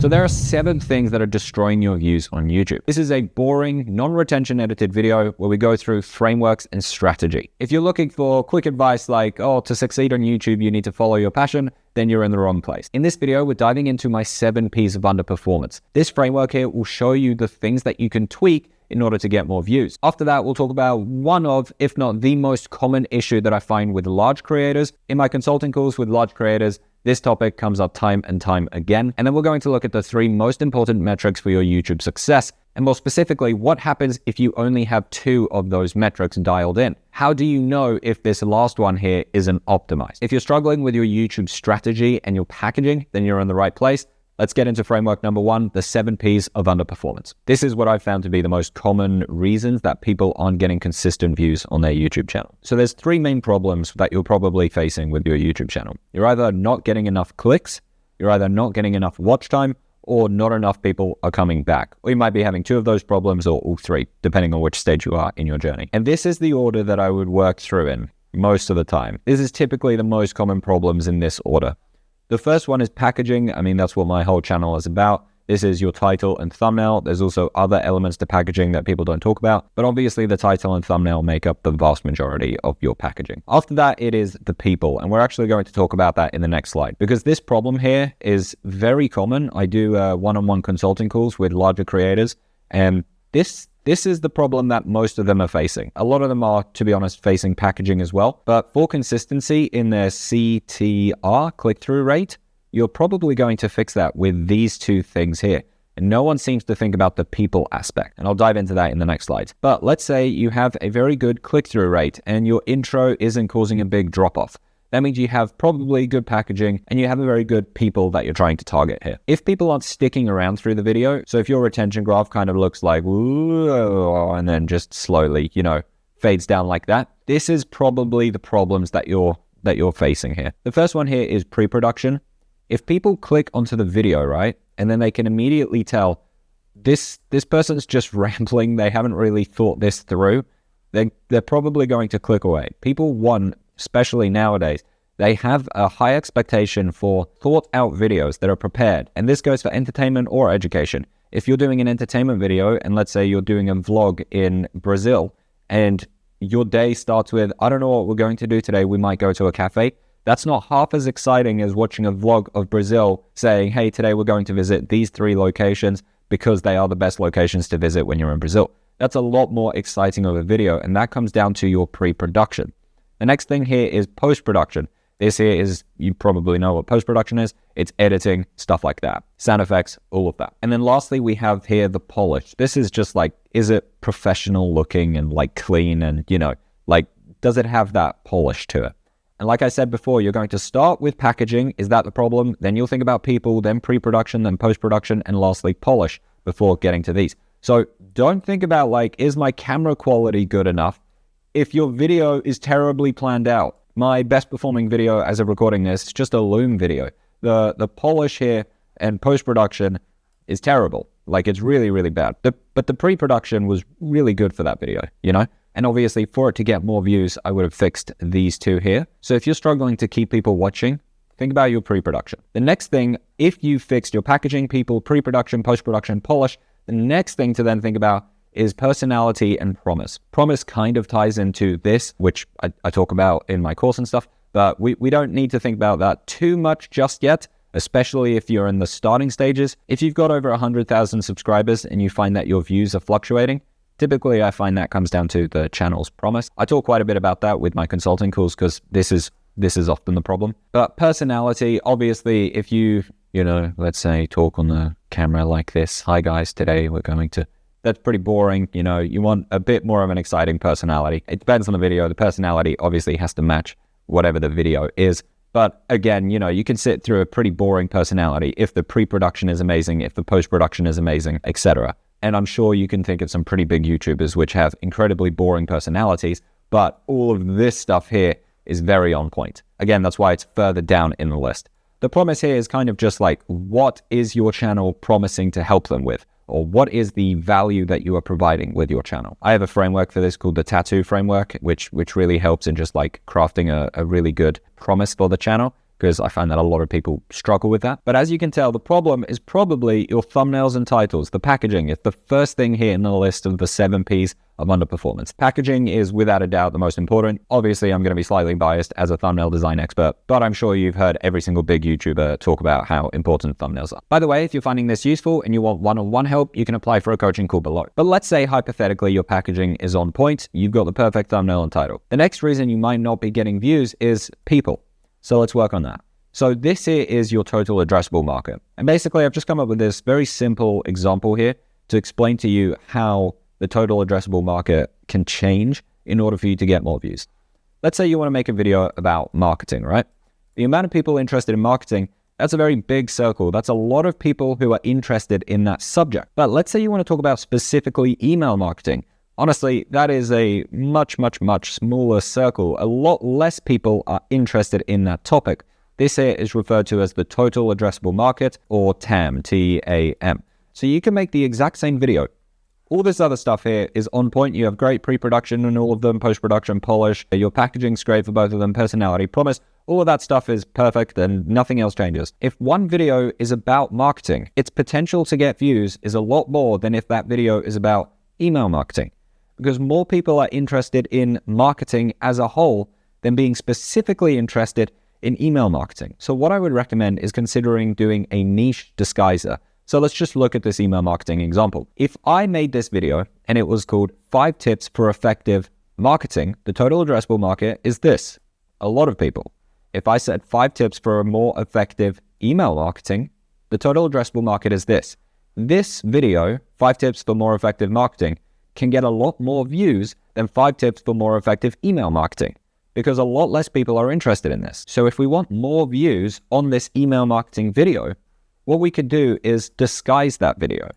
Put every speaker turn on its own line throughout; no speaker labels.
So there are 7 things that are destroying your views on YouTube. This is a boring, non-retention edited video where we go through frameworks and strategy. If you're looking for quick advice like, oh, to succeed on YouTube, you need to follow your passion, then you're in the wrong place. In this video, we're diving into my 7 P's of underperformance. This framework here will show you the things that you can tweak in order to get more views. After that, we'll talk about one of, if not the most common issue that I find with large creators. In my consulting calls with large creators, this topic comes up time and time again. And then we're going to look at the 3 most important metrics for your YouTube success. And more specifically, what happens if you only have 2 of those metrics dialed in? How do you know if this last one here isn't optimized? If you're struggling with your YouTube strategy and your packaging, then you're in the right place. Let's get into framework number 1, the 7 P's of underperformance. This is what I've found to be the most common reasons that people aren't getting consistent views on their YouTube channel. So there's 3 main problems that you're probably facing with your YouTube channel. You're either not getting enough clicks, you're either not getting enough watch time, or not enough people are coming back. Or you might be having 2 of those problems or all 3, depending on which stage you are in your journey. And this is the order that I would work through in most of the time. This is typically the most common problems in this order. The first one is packaging. I mean, that's what my whole channel is about. This is your title and thumbnail. There's also other elements to packaging that people don't talk about, but obviously the title and thumbnail make up the vast majority of your packaging. After that, it is the people, and we're actually going to talk about that in the next slide, because this problem here is very common. I do one-on-one consulting calls with larger creators, and this is the problem that most of them are facing. A lot of them are, to be honest, facing packaging as well. But for consistency in their CTR, click-through rate, you're probably going to fix that with these 2 things here. And no one seems to think about the people aspect. And I'll dive into that in the next slides. But let's say you have a very good click-through rate and your intro isn't causing a big drop-off. That means you have probably good packaging and you have a very good people that you're trying to target here. If people aren't sticking around through the video, so if your retention graph kind of looks like, ooh, and then just slowly, fades down like that, this is probably the problems that you're facing here. The first one here is pre-production. If people click onto the video, right, and then they can immediately tell this person's just rambling, they haven't really thought this through, they're probably going to click away. People want, especially nowadays, they have a high expectation for thought out videos that are prepared. And this goes for entertainment or education. If you're doing an entertainment video, and let's say you're doing a vlog in Brazil, and your day starts with, I don't know what we're going to do today, we might go to a cafe. That's not half as exciting as watching a vlog of Brazil saying, hey, today we're going to visit these 3 locations because they are the best locations to visit when you're in Brazil. That's a lot more exciting of a video, and that comes down to your pre-production. The next thing here is post-production. This here is, you probably know what post-production is. It's editing, stuff like that. Sound effects, all of that. And then lastly, we have here the polish. This is just like, is it professional looking and like clean and, does it have that polish to it? And like I said before, you're going to start with packaging. Is that the problem? Then you'll think about people, then pre-production, then post-production, and lastly, polish before getting to these. So don't think about is my camera quality good enough? If your video is terribly planned out, my best performing video as of recording this is just a Loom video. The polish here and post-production is terrible. It's really, really bad. But the pre-production was really good for that video, And obviously for it to get more views, I would have fixed these 2 here. So if you're struggling to keep people watching, think about your pre-production. The next thing, if you fixed your packaging, people, pre-production, post-production, polish, the next thing to then think about is personality and promise. Promise kind of ties into this, which I talk about in my course and stuff, but we don't need to think about that too much just yet, especially if you're in the starting stages. If you've got over 100,000 subscribers and you find that your views are fluctuating, typically I find that comes down to the channel's promise. I talk quite a bit about that with my consulting calls because this is often the problem. But personality, obviously, if you let's say talk on the camera like this, hi guys, today we're going to, that's pretty boring. You want a bit more of an exciting personality. It depends on the video. The personality obviously has to match whatever the video is. But again, you can sit through a pretty boring personality if the pre-production is amazing, if the post-production is amazing, etc. And I'm sure you can think of some pretty big YouTubers which have incredibly boring personalities, but all of this stuff here is very on point. Again, that's why it's further down in the list. The promise here is kind of just what is your channel promising to help them with? Or what is the value that you are providing with your channel? I have a framework for this called the tattoo framework, which really helps in just crafting a really good promise for the channel. because I find that a lot of people struggle with that. But as you can tell, the problem is probably your thumbnails and titles. The packaging is the first thing here in the list of the 7 Ps of underperformance. Packaging is without a doubt the most important. Obviously, I'm going to be slightly biased as a thumbnail design expert, but I'm sure you've heard every single big YouTuber talk about how important thumbnails are. By the way, if you're finding this useful and you want one-on-one help, you can apply for a coaching call below. But let's say hypothetically your packaging is on point, you've got the perfect thumbnail and title. The next reason you might not be getting views is people. So let's work on that. So this here is your total addressable market. And basically I've just come up with this very simple example here to explain to you how the total addressable market can change in order for you to get more views. Let's say you want to make a video about marketing, right? The amount of people interested in marketing, that's a very big circle. That's a lot of people who are interested in that subject. But let's say you want to talk about specifically email marketing. Honestly, that is a much smaller circle. A lot less people are interested in that topic. This here is referred to as the total addressable market, or TAM, T-A-M. So you can make the exact same video. All this other stuff here is on point. You have great pre-production in all of them, post-production, polish. Your packaging's great for both of them, personality, promise. All of that stuff is perfect and nothing else changes. If one video is about marketing, its potential to get views is a lot more than if that video is about email marketing, because more people are interested in marketing as a whole than being specifically interested in email marketing. So what I would recommend is considering doing a niche disguiser. So let's just look at this email marketing example. If I made this video and it was called 5 tips for effective marketing, the total addressable market is this, a lot of people. If I said 5 tips for a more effective email marketing, the total addressable market is this. This video, 5 tips for more effective marketing, can get a lot more views than 5 tips for more effective email marketing, because a lot less people are interested in this. So if we want more views on this email marketing video, what we could do is disguise that video.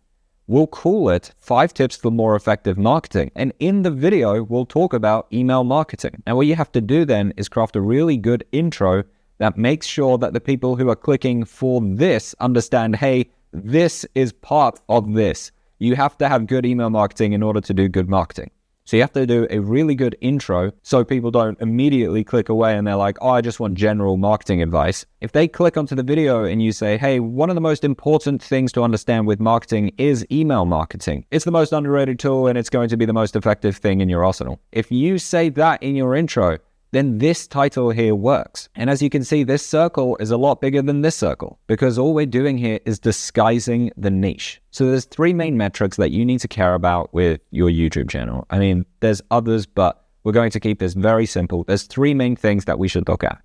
We'll call it 5 tips for more effective marketing. And in the video, we'll talk about email marketing. And what you have to do then is craft a really good intro that makes sure that the people who are clicking for this understand, hey, this is part of this. You have to have good email marketing in order to do good marketing. So you have to do a really good intro so people don't immediately click away and they're like, oh, I just want general marketing advice. If they click onto the video and you say, hey, one of the most important things to understand with marketing is email marketing. It's the most underrated tool and it's going to be the most effective thing in your arsenal. If you say that in your intro, then this title here works. And as you can see, this circle is a lot bigger than this circle because all we're doing here is disguising the niche. So there's 3 main metrics that you need to care about with your YouTube channel. I mean, there's others, but we're going to keep this very simple. There's 3 main things that we should look at.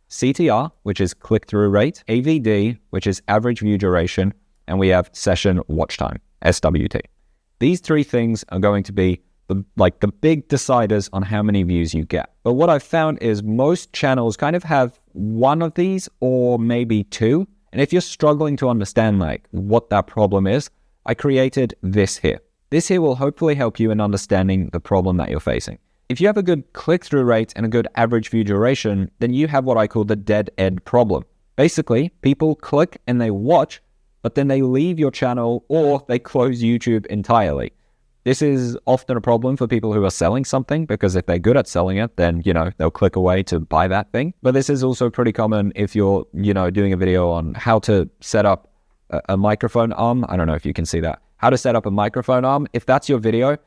CTR, which is click-through rate, AVD, which is average view duration, and we have session watch time, SWT. These 3 things are going to be the big deciders on how many views you get. But what I've found is most channels kind of have one of these or maybe 2. And if you're struggling to understand like what that problem is, I created this here. This here will hopefully help you in understanding the problem that you're facing. If you have a good click-through rate and a good average view duration, then you have what I call the dead end problem. Basically, people click and they watch, but then they leave your channel or they close YouTube entirely. This is often a problem for people who are selling something, because if they're good at selling it, then, they'll click away to buy that thing. But this is also pretty common if you're, doing a video on how to set up a microphone arm. I don't know if you can see that. How to set up a microphone arm. If that's your video,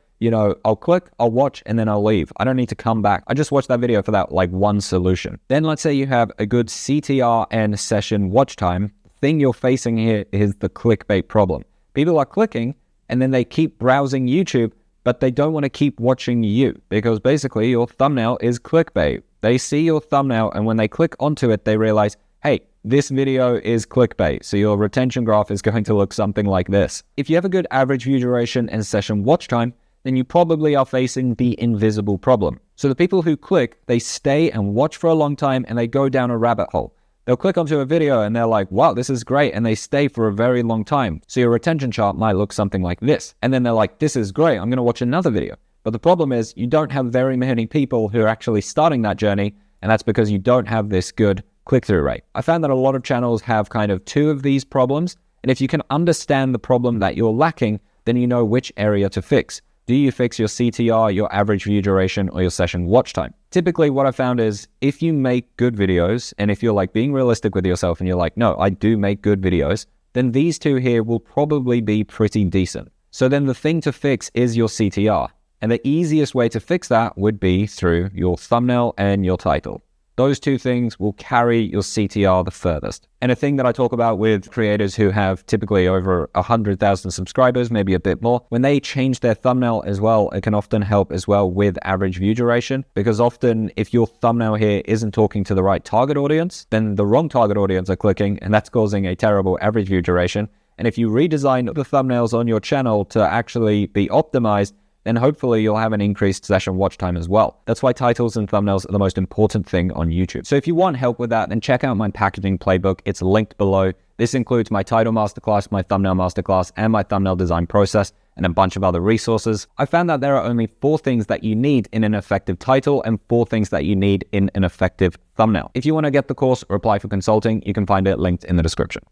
I'll click, I'll watch, and then I'll leave. I don't need to come back. I just watched that video for that one solution. Then let's say you have a good CTR and session watch time. The thing you're facing here is the clickbait problem. People are clicking, and then they keep browsing YouTube, but they don't want to keep watching you because basically your thumbnail is clickbait. They see your thumbnail, and when they click onto it, they realize, hey, this video is clickbait. So your retention graph is going to look something like this. If you have a good average view duration and session watch time, then you probably are facing the invisible problem. So the people who click, they stay and watch for a long time and they go down a rabbit hole. They'll click onto a video and they're like, wow, this is great. And they stay for a very long time. So your retention chart might look something like this. And then they're like, this is great. I'm going to watch another video. But the problem is you don't have very many people who are actually starting that journey. And that's because you don't have this good click-through rate. I found that a lot of channels have kind of 2 of these problems. And if you can understand the problem that you're lacking, then you know which area to fix. Do you fix your CTR, your average view duration, or your session watch time? Typically what I found is if you make good videos, and if you're like being realistic with yourself and you're like, no, I do make good videos, then these two here will probably be pretty decent. So then the thing to fix is your CTR. And the easiest way to fix that would be through your thumbnail and your title. Those two things will carry your CTR the furthest. And a thing that I talk about with creators who have typically over 100,000 subscribers, maybe a bit more, when they change their thumbnail as well, it can often help as well with average view duration, because often if your thumbnail here isn't talking to the right target audience, then the wrong target audience are clicking, and that's causing a terrible average view duration. And if you redesign the thumbnails on your channel to actually be optimized, then hopefully you'll have an increased session watch time as well. That's why titles and thumbnails are the most important thing on YouTube. So if you want help with that, then check out my packaging playbook. It's linked below. This includes my title masterclass, my thumbnail masterclass, and my thumbnail design process, and a bunch of other resources. I found that there are only 4 things that you need in an effective title and 4 things that you need in an effective thumbnail. If you want to get the course or apply for consulting, you can find it linked in the description.